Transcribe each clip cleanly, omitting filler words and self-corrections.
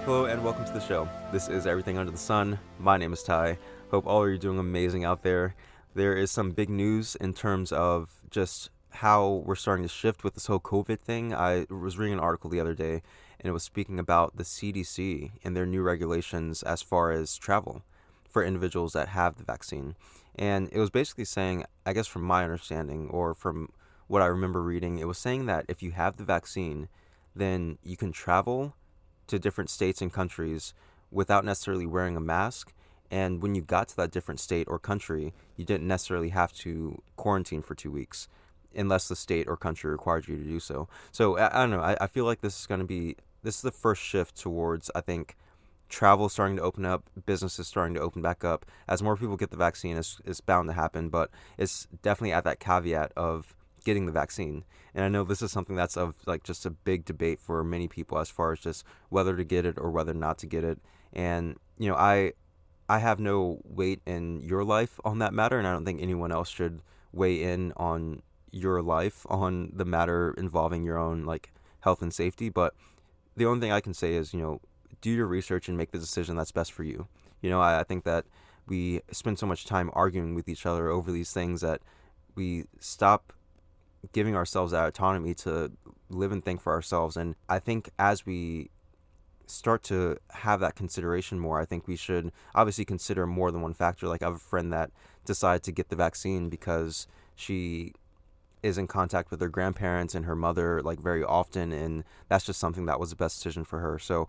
Hello and welcome to the show. This is Everything Under the Sun. My name is Ty. Hope all of you are doing amazing out there. There is some big news in terms of just how we're starting to shift with this whole COVID thing. I was reading an article the other day and it was speaking about the CDC and their new regulations as far as travel for individuals that have the vaccine. And it was basically saying, I guess from my understanding or from what I remember reading, it was saying that if you have the vaccine, then you can travel to different states and countries without necessarily wearing a mask. And when you got to that different state or country, you didn't necessarily have to quarantine for 2 weeks unless the state or country required you to do so. So I don't know. I feel like this is the first shift towards, I think, travel starting to open up, businesses starting to open back up. As more people get the vaccine, it's bound to happen, but it's definitely at that caveat of getting the vaccine. And I know this is something that's of like just a big debate for many people as far as just whether to get it or whether not to get it. And I have no weight in your life on that matter, and I don't think anyone else should weigh in on your life on the matter involving your own like health and safety. But the only thing I can say is, do your research and make the decision that's best for you. I think that we spend so much time arguing with each other over these things that we stop giving ourselves that autonomy to live and think for ourselves. And I think as we start to have that consideration more, I think we should obviously consider more than one factor. Like I have a friend that decided to get the vaccine because she is in contact with her grandparents and her mother like very often, and that's just something that was the best decision for her. So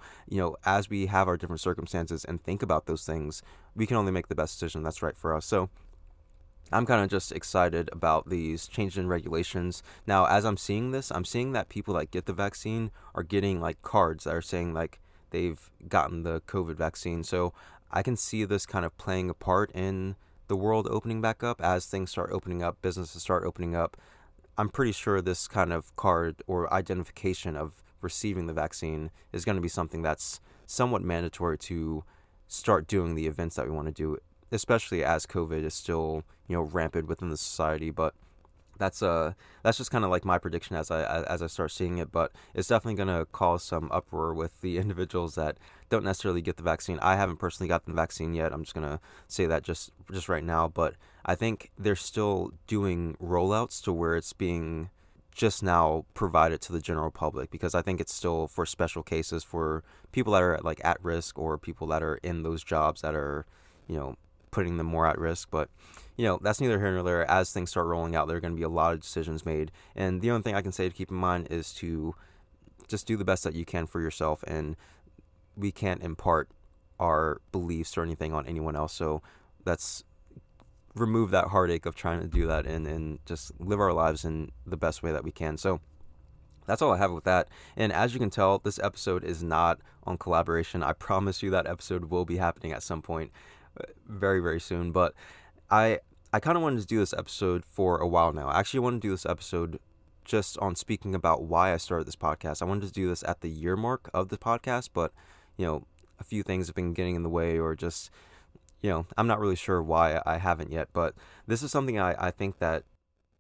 as we have our different circumstances and think about those things, we can only make the best decision that's right for us. So I'm kind of just excited about these changes in regulations. Now, as I'm seeing this, I'm seeing that people that get the vaccine are getting like cards that are saying like they've gotten the COVID vaccine. So I can see this kind of playing a part in the world opening back up as things start opening up, businesses start opening up. I'm pretty sure this kind of card or identification of receiving the vaccine is going to be something that's somewhat mandatory to start doing the events that we want to do, especially as COVID is still, rampant within the society. But that's just kind of like my prediction as I start seeing it. But it's definitely going to cause some uproar with the individuals that don't necessarily get the vaccine. I haven't personally gotten the vaccine yet. I'm just going to say that just right now. But I think they're still doing rollouts to where it's being just now provided to the general public, because I think it's still for special cases for people that are like at risk or people that are in those jobs that are, putting them more at risk. But that's neither here nor there. As things start rolling out, there are going to be a lot of decisions made, and the only thing I can say to keep in mind is to just do the best that you can for yourself. And we can't impart our beliefs or anything on anyone else, so let's remove that heartache of trying to do that and just live our lives in the best way that we can. So that's all I have with that. And as you can tell, this episode is not on collaboration. I promise you that episode will be happening at some point very, very soon. But I kind of wanted to do this episode for a while now. I actually wanted to do this episode just on speaking about why I started this podcast. I wanted to do this at the year mark of the podcast, but, a few things have been getting in the way, or just, I'm not really sure why I haven't yet. But this is something I think that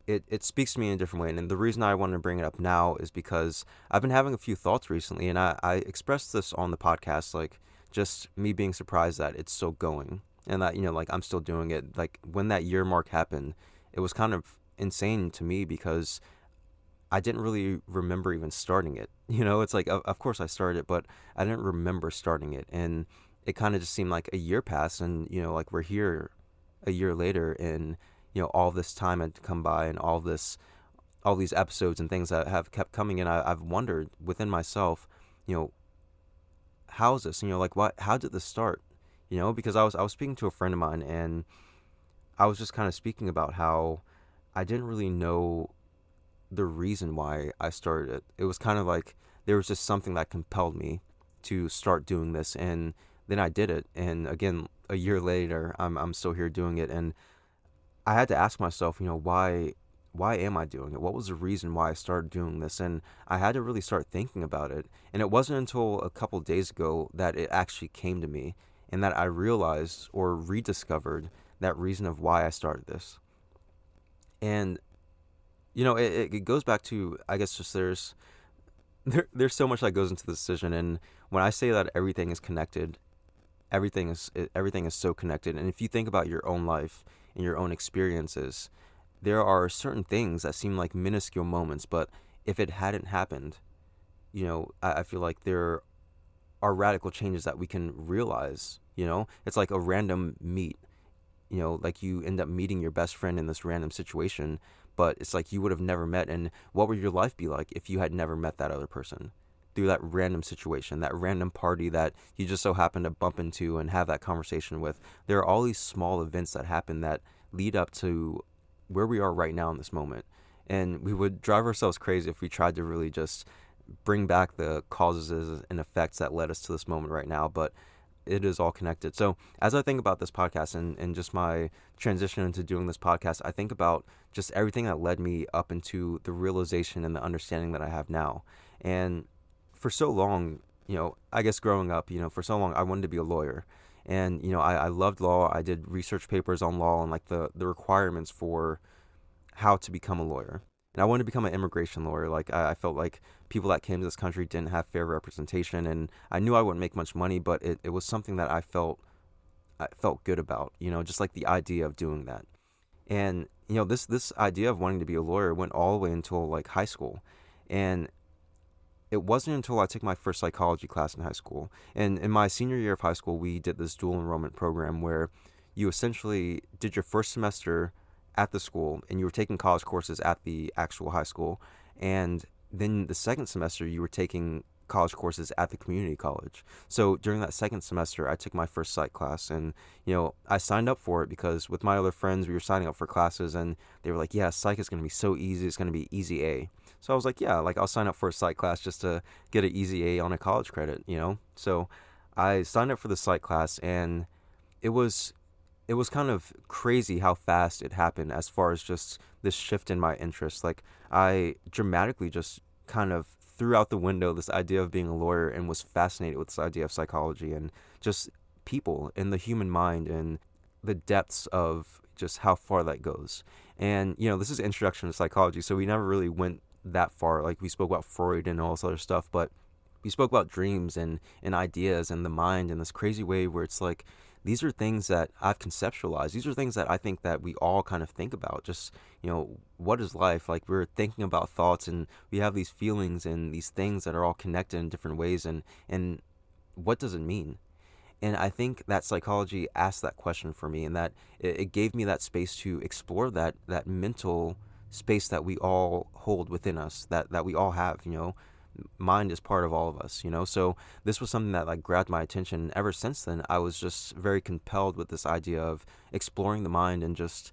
it speaks to me in a different way. And the reason I wanted to bring it up now is because I've been having a few thoughts recently, and I expressed this on the podcast, like just me being surprised that it's still going and that, like I'm still doing it. Like when that year mark happened, it was kind of insane to me because I didn't really remember even starting it. It's like, of course I started it, but I didn't remember starting it. And it kind of just seemed like a year passed, and, like we're here a year later, and, all this time had come by, and all these episodes and things that have kept coming in. I've wondered within myself, how's this? Like how did this start? Because I was speaking to a friend of mine, and I was just kind of speaking about how I didn't really know the reason why I started it. It was kind of like there was just something that compelled me to start doing this, and then I did it. And again, a year later, I'm still here doing it, and I had to ask myself, why am I doing it? What was the reason why I started doing this? And I had to really start thinking about it. And it wasn't until a couple days ago that it actually came to me, and that I realized or rediscovered that reason of why I started this. And it goes back to, I guess, just there's so much that goes into the decision. And when I say that everything is connected, everything is so connected. And if you think about your own life and your own experiences, there are certain things that seem like minuscule moments, but if it hadn't happened, I feel like there are radical changes that we can realize. It's like a random meet. Like you end up meeting your best friend in this random situation, but it's like you would have never met. And what would your life be like if you had never met that other person through that random situation, that random party that you just so happen to bump into and have that conversation with? There are all these small events that happen that lead up to where we are right now in this moment. And we would drive ourselves crazy if we tried to really just bring back the causes and effects that led us to this moment right now. But it is all connected. So as I think about this podcast and just my transition into doing this podcast, I think about just everything that led me up into the realization and the understanding that I have now. And for so long, I guess growing up, for so long I wanted to be a lawyer. And, I loved law. I did research papers on law and like the requirements for how to become a lawyer. And I wanted to become an immigration lawyer. Like I felt like people that came to this country didn't have fair representation, and I knew I wouldn't make much money, but it was something that I felt good about. Just like the idea of doing that. And this idea of wanting to be a lawyer went all the way until like high school, and it wasn't until I took my first psychology class in high school. And in my senior year of high school, we did this dual enrollment program where you essentially did your first semester at the school and you were taking college courses at the actual high school. And then the second semester, you were taking college courses at the community college. So during that second semester, I took my first psych class, and I signed up for it because with my other friends, we were signing up for classes, and they were like, "Yeah, psych is going to be so easy. It's going to be easy A." So I was like, "Yeah, like I'll sign up for a psych class just to get an easy A on a college credit." So I signed up for the psych class, and it was it was kind of crazy how fast it happened as far as just this shift in my interest. Like I dramatically just kind of threw out the window this idea of being a lawyer and was fascinated with this idea of psychology and just people and the human mind and the depths of just how far that goes. And this is introduction to psychology, so we never really went that far. Like we spoke about Freud and all this other stuff, but we spoke about dreams and ideas and the mind in this crazy way where it's like these are things that I've conceptualized. These are things that I think that we all kind of think about. Just, what is life? Like we're thinking about thoughts and we have these feelings and these things that are all connected in different ways, and what does it mean? And I think that psychology asked that question for me, and that it gave me that space to explore that mental space that we all hold within us, that we all have. Mind is part of all of us. So this was something that like grabbed my attention, and ever since then I was just very compelled with this idea of exploring the mind and just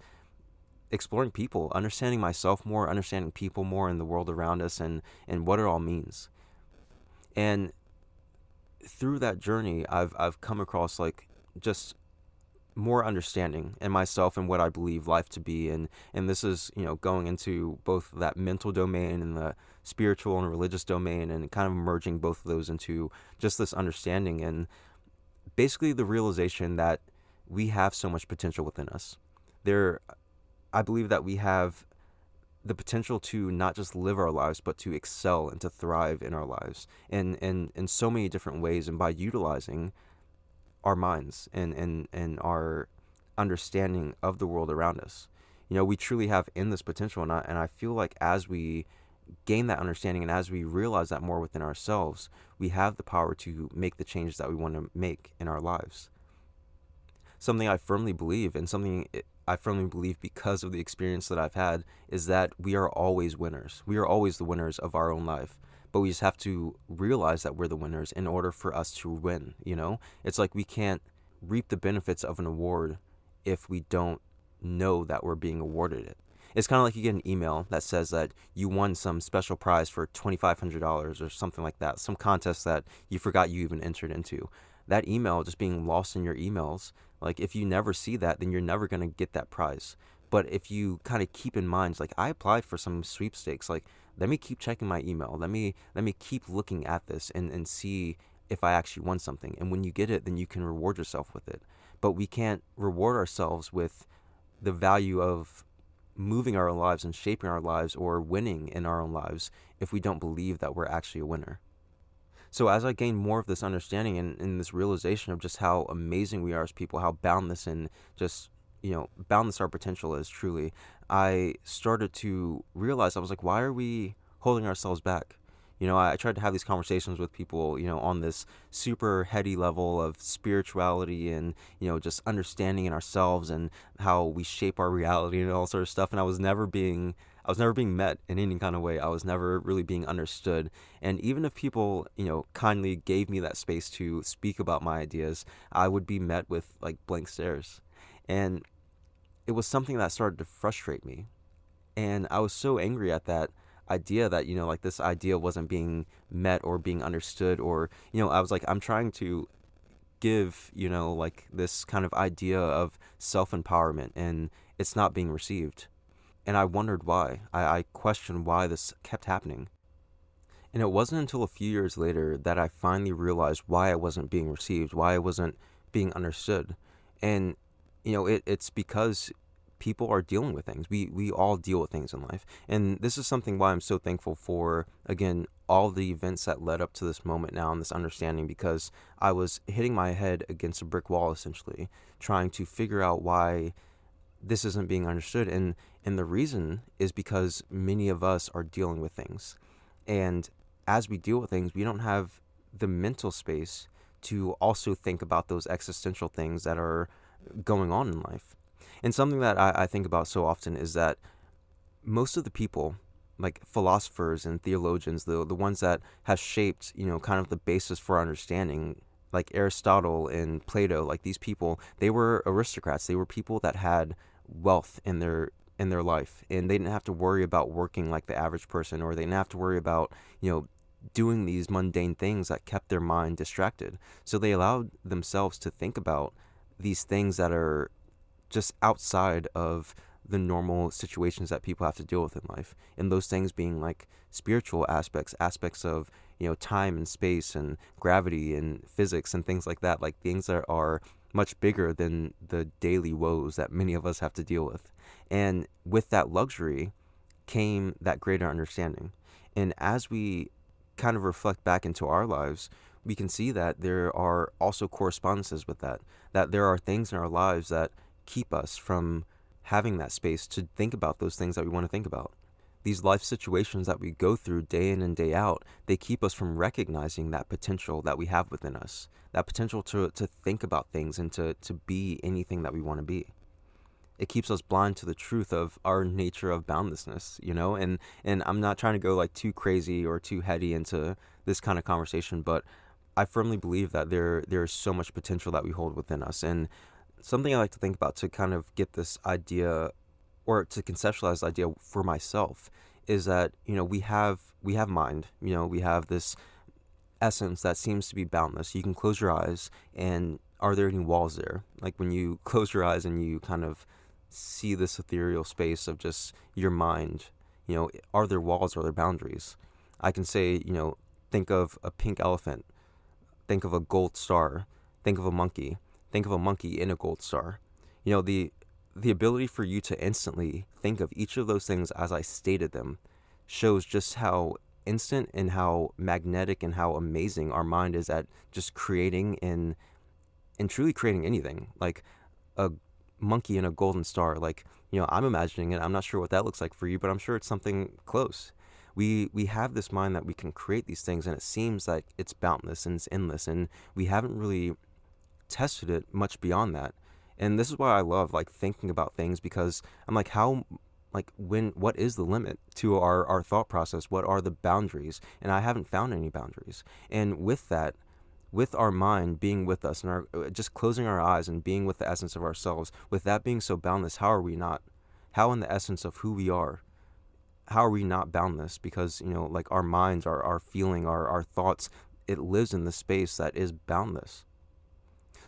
exploring people, understanding myself more, understanding people more in the world around us, and what it all means. And through that journey I've come across like just more understanding in myself and what I believe life to be. And this is, going into both that mental domain and the spiritual and religious domain, and kind of merging both of those into just this understanding and basically the realization that we have so much potential within us. I believe that we have the potential to not just live our lives, but to excel and to thrive in our lives in so many different ways, and by utilizing our minds and our understanding of the world around us. We truly have in this potential, and I feel like as we gain that understanding and as we realize that more within ourselves, we have the power to make the changes that we want to make in our lives. Something I firmly believe, and something I firmly believe because of the experience that I've had, is that we are always winners. We are always the winners of our own life. But we just have to realize that we're the winners in order for us to win. It's like we can't reap the benefits of an award if we don't know that we're being awarded it. It's kind of like you get an email that says that you won some special prize for $2,500 or something like that, some contest that you forgot you even entered into. That email just being lost in your emails, like if you never see that, then you're never going to get that prize. But if you kind of keep in mind, like I applied for some sweepstakes, like let me keep checking my email. Let me keep looking at this and see if I actually won something. And when you get it, then you can reward yourself with it. But we can't reward ourselves with the value of moving our lives and shaping our lives or winning in our own lives if we don't believe that we're actually a winner. So as I gained more of this understanding and this realization of just how amazing we are as people, how boundless and just, boundless our potential is truly, I started to realize, I was like, why are we holding ourselves back? I tried to have these conversations with people, on this super heady level of spirituality and, just understanding in ourselves and how we shape our reality and all sort of stuff. And I was never being met in any kind of way. I was never really being understood. And even if people, kindly gave me that space to speak about my ideas, I would be met with like blank stares. And it was something that started to frustrate me. And I was so angry at that idea that, like this idea wasn't being met or being understood, or, I was like, I'm trying to give, like this kind of idea of self empowerment, and it's not being received. And I wondered why. I questioned why this kept happening. And it wasn't until a few years later that I finally realized why I wasn't being received, why I wasn't being understood. And, it's because people are dealing with things. We all deal with things in life. And this is something why I'm so thankful for, again, all the events that led up to this moment now and this understanding, because I was hitting my head against a brick wall essentially, trying to figure out why this isn't being understood. And the reason is because many of us are dealing with things. And as we deal with things, we don't have the mental space to also think about those existential things that are going on in life. And something that I think about so often is that most of the people, like philosophers and theologians, the ones that have shaped, kind of the basis for our understanding, like Aristotle and Plato, like these people, they were aristocrats. They were people that had wealth in their life, and they didn't have to worry about working like the average person, or they didn't have to worry about, doing these mundane things that kept their mind distracted. So they allowed themselves to think about these things that are just outside of the normal situations that people have to deal with in life. And those things being like spiritual aspects of, time and space and gravity and physics and things like that, like things that are much bigger than the daily woes that many of us have to deal with. And with that luxury came that greater understanding. And as we kind of reflect back into our lives, we can see that there are also correspondences with that there are things in our lives that keep us from having that space to think about those things that we want to think about. These life situations that we go through day in and day out, they keep us from recognizing that potential that we have within us, that potential to think about things and to be anything that we want to be. It keeps us blind to the truth of our nature of boundlessness, and I'm not trying to go like too crazy or too heady into this kind of conversation, but I firmly believe that there is so much potential that we hold within us. And something I like to think about to kind of get this idea, or to conceptualize the idea for myself, is that, we have mind, we have this essence that seems to be boundless. You can close your eyes, and are there any walls there? Like when you close your eyes and you kind of see this ethereal space of just your mind, are there walls, are there boundaries? I can say, think of a pink elephant, think of a gold star, think of a monkey, think of a monkey in a gold star. The ability for you to instantly think of each of those things as I stated them shows just how instant and how magnetic and how amazing our mind is at just creating and truly creating anything. Like a monkey in a golden star. Like, I'm imagining it. I'm not sure what that looks like for you, but I'm sure it's something close. We have this mind that we can create these things, and it seems like it's boundless and it's endless, and we haven't really tested it much beyond that. And this is why I love like thinking about things, because I'm like, what is the limit to our thought process? What are the boundaries? And I haven't found any boundaries. And with that, with our mind being with us and our just closing our eyes and being with the essence of ourselves, with that being so boundless, how are we not? How in the essence of who we are, how are we not boundless? Because, like our minds, our feeling, our thoughts, it lives in the space that is boundless.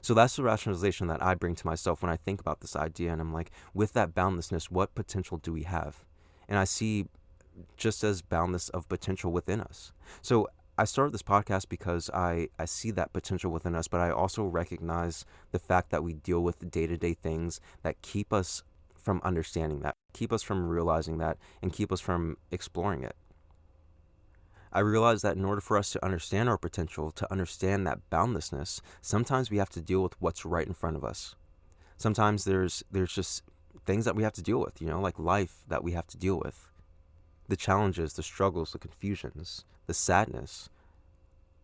So that's the rationalization that I bring to myself when I think about this idea. And I'm like, with that boundlessness, what potential do we have? And I see just as boundless of potential within us. So I started this podcast because I see that potential within us, but I also recognize the fact that we deal with day-to-day things that keep us from understanding that, keep us from realizing that, and keep us from exploring it. I realized that in order for us to understand our potential, to understand that boundlessness, sometimes we have to deal with what's right in front of us. Sometimes there's just things that we have to deal with, like life that we have to deal with. The challenges, the struggles, the confusions, the sadness,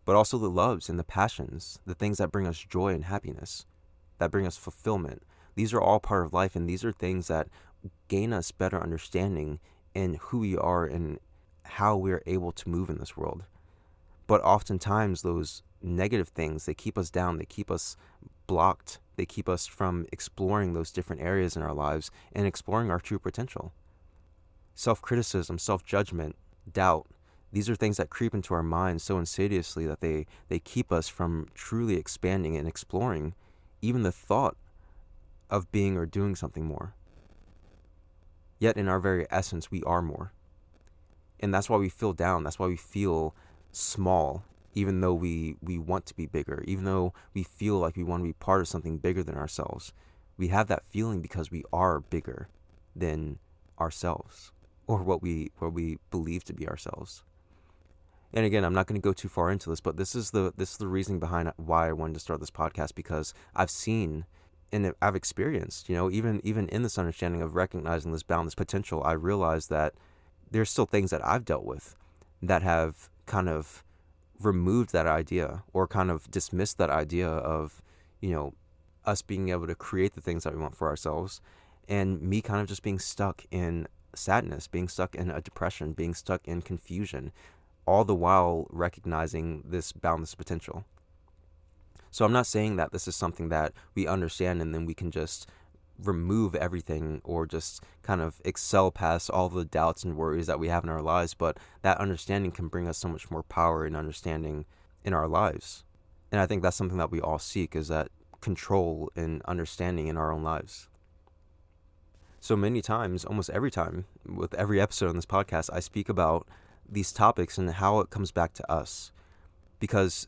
but also the loves and the passions, the things that bring us joy and happiness, that bring us fulfillment. These are all part of life, and these are things that gain us better understanding in who we are and how we are able to move in this world. But oftentimes those negative things, they keep us down, they keep us blocked, they keep us from exploring those different areas in our lives and exploring our true potential. Self-criticism, self-judgment, doubt, these are things that creep into our minds so insidiously that they keep us from truly expanding and exploring even the thought of being or doing something more. Yet in our very essence, we are more. And that's why we feel down. That's why we feel small, even though we want to be bigger, even though we feel like we want to be part of something bigger than ourselves. We have that feeling because we are bigger than ourselves, or what we believe to be ourselves. And again, I'm not going to go too far into this, but this is the reasoning behind why I wanted to start this podcast, because I've seen and I've experienced, even in this understanding of recognizing this boundless potential, I realized that there's still things that I've dealt with that have kind of removed that idea or kind of dismissed that idea of, us being able to create the things that we want for ourselves, and me kind of just being stuck in sadness, being stuck in a depression, being stuck in confusion, all the while recognizing this boundless potential. So I'm not saying that this is something that we understand and then we can just remove everything or just kind of excel past all the doubts and worries that we have in our lives, but that understanding can bring us so much more power and understanding in our lives. And I think that's something that we all seek, is that control and understanding in our own lives. So many times, almost every time, with every episode on this podcast, I speak about these topics and how it comes back to us, because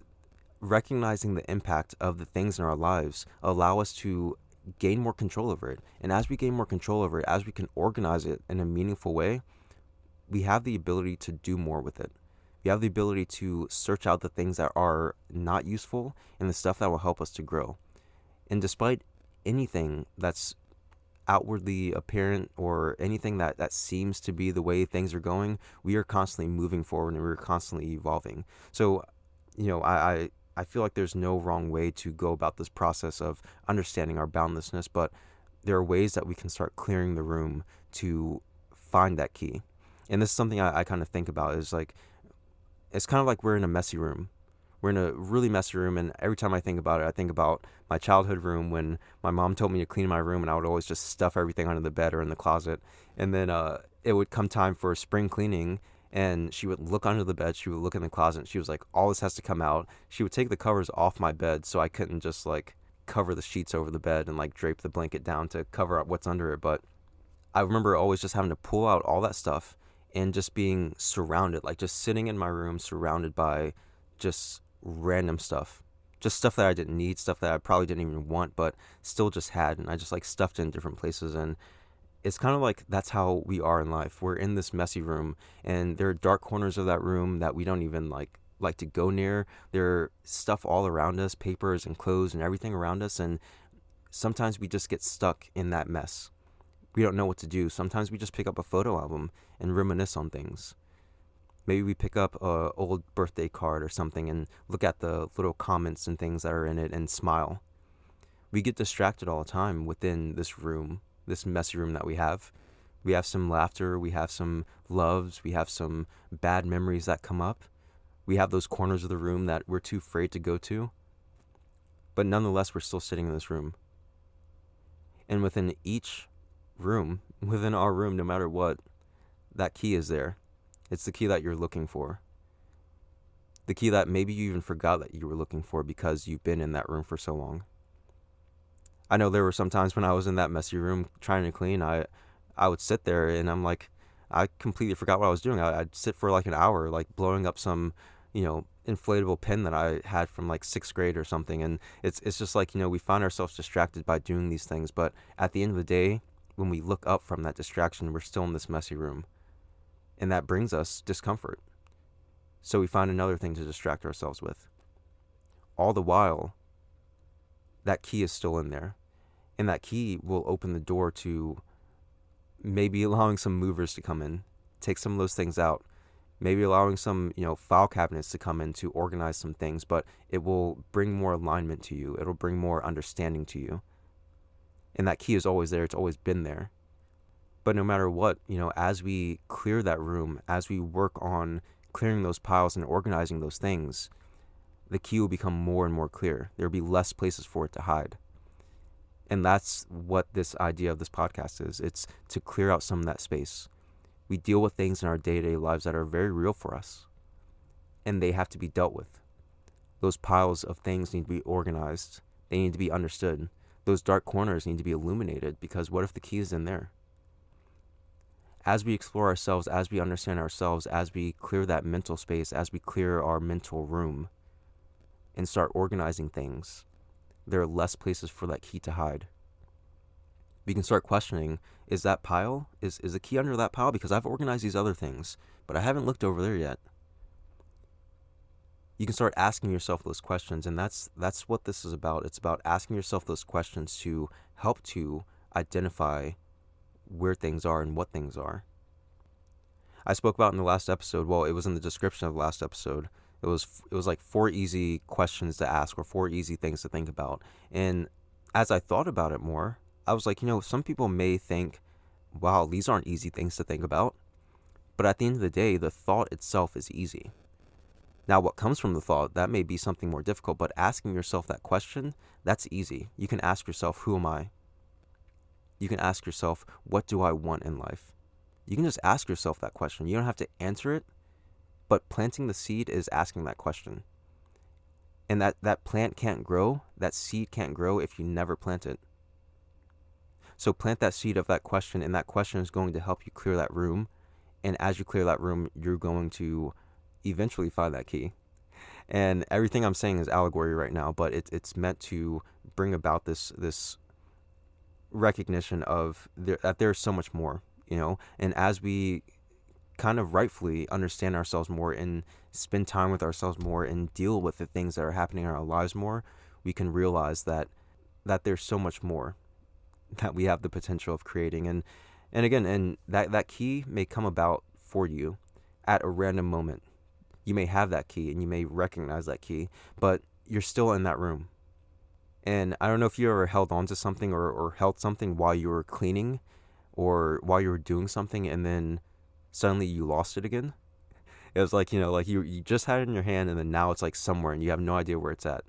recognizing the impact of the things in our lives allow us to gain more control over it. And as we gain more control over it, as we can organize it in a meaningful way, we have the ability to do more with it. We have the ability to search out the things that are not useful and the stuff that will help us to grow. And despite anything that's outwardly apparent or anything that seems to be the way things are going, we are constantly moving forward and we're constantly evolving. So, I feel like there's no wrong way to go about this process of understanding our boundlessness, but there are ways that we can start clearing the room to find that key. And this is something I kind of think about, is like, it's kind of like we're in a messy room. We're in a really messy room, and every time I think about it, I think about my childhood room when my mom told me to clean my room, and I would always just stuff everything under the bed or in the closet. And then it would come time for spring cleaning, and she would look under the bed, she would look in the closet, and she was like, all this has to come out. She would take the covers off my bed so I couldn't just like cover the sheets over the bed and like drape the blanket down to cover up what's under it. But I remember always just having to pull out all that stuff and just being surrounded, like just sitting in my room surrounded by just random stuff. Just stuff that I didn't need, stuff that I probably didn't even want, but still just had. And I just like stuffed it in different places. And it's kind of like that's how we are in life. We're in this messy room, and there are dark corners of that room that we don't even like to go near. There are stuff all around us, papers and clothes and everything around us. And sometimes we just get stuck in that mess. We don't know what to do. Sometimes we just pick up a photo album and reminisce on things. Maybe we pick up a old birthday card or something and look at the little comments and things that are in it and smile. We get distracted all the time within this room, this messy room that we have. We have some laughter, we have some loves, we have some bad memories that come up. We have those corners of the room that we're too afraid to go to. But nonetheless, we're still sitting in this room. And within each room, within our room, no matter what, that key is there. It's the key that you're looking for. The key that maybe you even forgot that you were looking for because you've been in that room for so long. I know there were some times when I was in that messy room trying to clean, I would sit there and I'm like, I completely forgot what I was doing. I'd sit for like an hour, like blowing up some, inflatable pen that I had from like 6th grade or something. And it's just like, we find ourselves distracted by doing these things. But at the end of the day, when we look up from that distraction, we're still in this messy room. And that brings us discomfort. So we find another thing to distract ourselves with. All the while, that key is still in there. And that key will open the door to maybe allowing some movers to come in, take some of those things out, maybe allowing some, file cabinets to come in to organize some things, but it will bring more alignment to you. It'll bring more understanding to you. And that key is always there. It's always been there. But no matter what, as we clear that room, as we work on clearing those piles and organizing those things, the key will become more and more clear. There'll be less places for it to hide. And that's what this idea of this podcast is. It's to clear out some of that space. We deal with things in our day-to-day lives that are very real for us, and they have to be dealt with. Those piles of things need to be organized. They need to be understood. Those dark corners need to be illuminated, because what if the key is in there? As we explore ourselves, as we understand ourselves, as we clear that mental space, as we clear our mental room and start organizing things, there are less places for that key to hide. We can start questioning, is that pile, is the key under that pile? Because I've organized these other things, but I haven't looked over there yet. You can start asking yourself those questions, and that's what this is about. It's about asking yourself those questions to help to identify where things are and what things are. I spoke about in the last episode, well, it was in the description of the last episode, it was like 4 easy questions to ask or 4 easy things to think about. And as I thought about it more, I was like, some people may think, wow, these aren't easy things to think about. But at the end of the day, the thought itself is easy. Now, what comes from the thought, that may be something more difficult, but asking yourself that question, that's easy. You can ask yourself, who am I? You can ask yourself, what do I want in life? You can just ask yourself that question. You don't have to answer it, but planting the seed is asking that question. And that plant can't grow, that seed can't grow if you never plant it. So plant that seed of that question, and that question is going to help you clear that room. And as you clear that room, you're going to eventually find that key. And everything I'm saying is allegory right now, but it's meant to bring about this recognition of that there's so much more, and as we kind of rightfully understand ourselves more and spend time with ourselves more and deal with the things that are happening in our lives more, we can realize that there's so much more that we have the potential of creating. And again, and that key may come about for you at a random moment. You may have that key and you may recognize that key, but you're still in that room. And I don't know if you ever held on to something or held something while you were cleaning or while you were doing something, and then suddenly you lost it again. It was like, like you just had it in your hand, and then now it's like somewhere and you have no idea where it's at.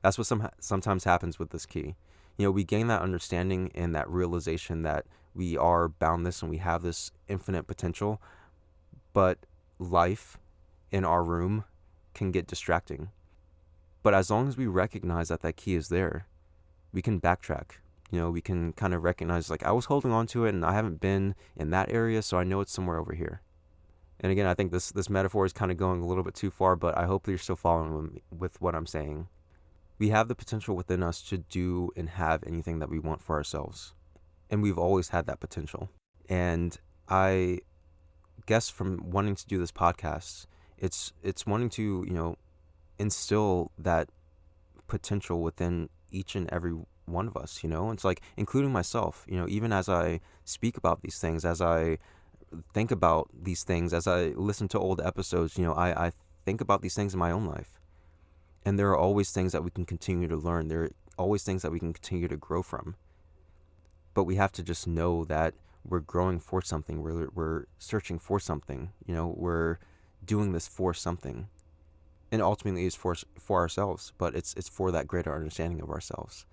That's what sometimes happens with this key. We gain that understanding and that realization that we are boundless and we have this infinite potential, but life in our room can get distracting. But as long as we recognize that key is there, we can backtrack. We can kind of recognize, like, I was holding on to it and I haven't been in that area, so I know it's somewhere over here. And again, I think this metaphor is kind of going a little bit too far, but I hope that you're still following with what I'm saying. We have the potential within us to do and have anything that we want for ourselves. And we've always had that potential. And I guess from wanting to do this podcast, it's wanting to, instill that potential within each and every one of us. It's like, including myself, even as I speak about these things, as I think about these things, as I listen to old episodes, I think about these things in my own life. And there are always things that we can continue to learn. There are always things that we can continue to grow from. But we have to just know that we're growing for something. We're searching for something. We're doing this for something. And ultimately it's for ourselves, but it's for that greater understanding of ourselves.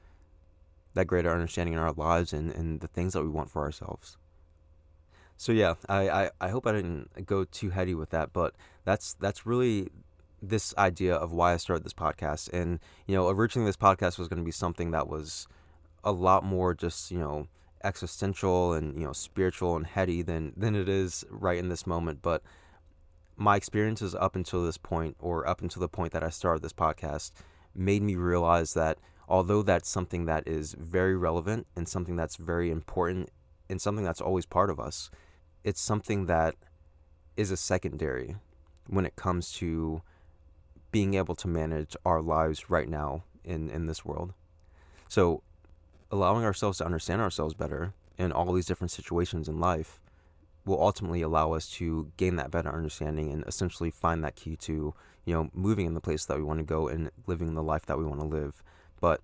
That greater understanding in our lives and the things that we want for ourselves. So yeah, I hope I didn't go too heady with that, but that's really this idea of why I started this podcast. And, originally this podcast was going to be something that was a lot more just, existential and, spiritual and heady than it is right in this moment. But my experiences up until this point, or up until the point that I started this podcast, made me realize that although that's something that is very relevant and something that's very important and something that's always part of us, it's something that is a secondary. when it comes to being able to manage our lives right now in this world. So allowing ourselves to understand ourselves better in all these different situations in life will ultimately allow us to gain that better understanding and essentially find that key to, moving in the place that we want to go and living the life that we want to live. But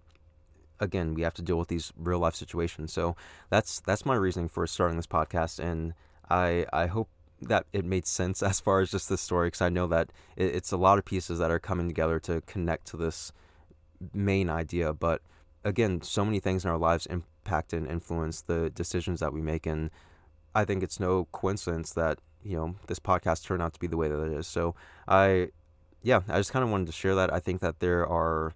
again, we have to deal with these real life situations. So that's my reasoning for starting this podcast, and I hope that it made sense as far as just this story, because I know that it's a lot of pieces that are coming together to connect to this main idea. But again, so many things in our lives impact and influence the decisions that we make, and I think it's no coincidence that this podcast turned out to be the way that it is. So I just kind of wanted to share that. I think that there are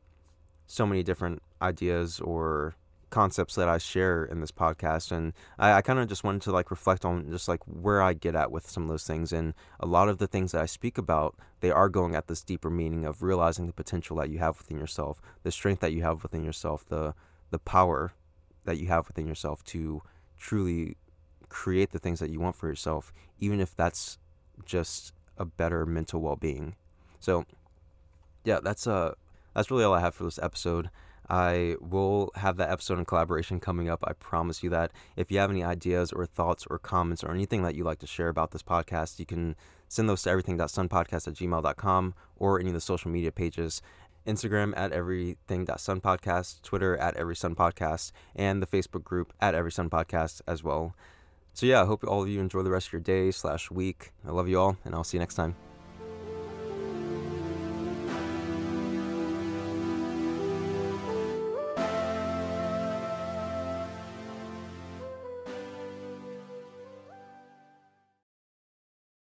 so many different ideas or concepts that I share in this podcast, and I kind of just wanted to reflect on just where I get at with some of those things. And a lot of the things that I speak about, they are going at this deeper meaning of realizing the potential that you have within yourself, the strength that you have within yourself, the power that you have within yourself to truly create the things that you want for yourself, even if that's just a better mental well-being. So yeah, that's really all I have for this episode. I will have that episode in collaboration coming up. I promise you that. If you have any ideas or thoughts or comments or anything that you'd like to share about this podcast, you can send those to everything.sunpodcast@gmail.com or any of the social media pages. Instagram at everything.sunpodcast, Twitter at everysunpodcast, and the Facebook group at everysunpodcast as well. So yeah, I hope all of you enjoy the rest of your day/week. I love you all, and I'll see you next time.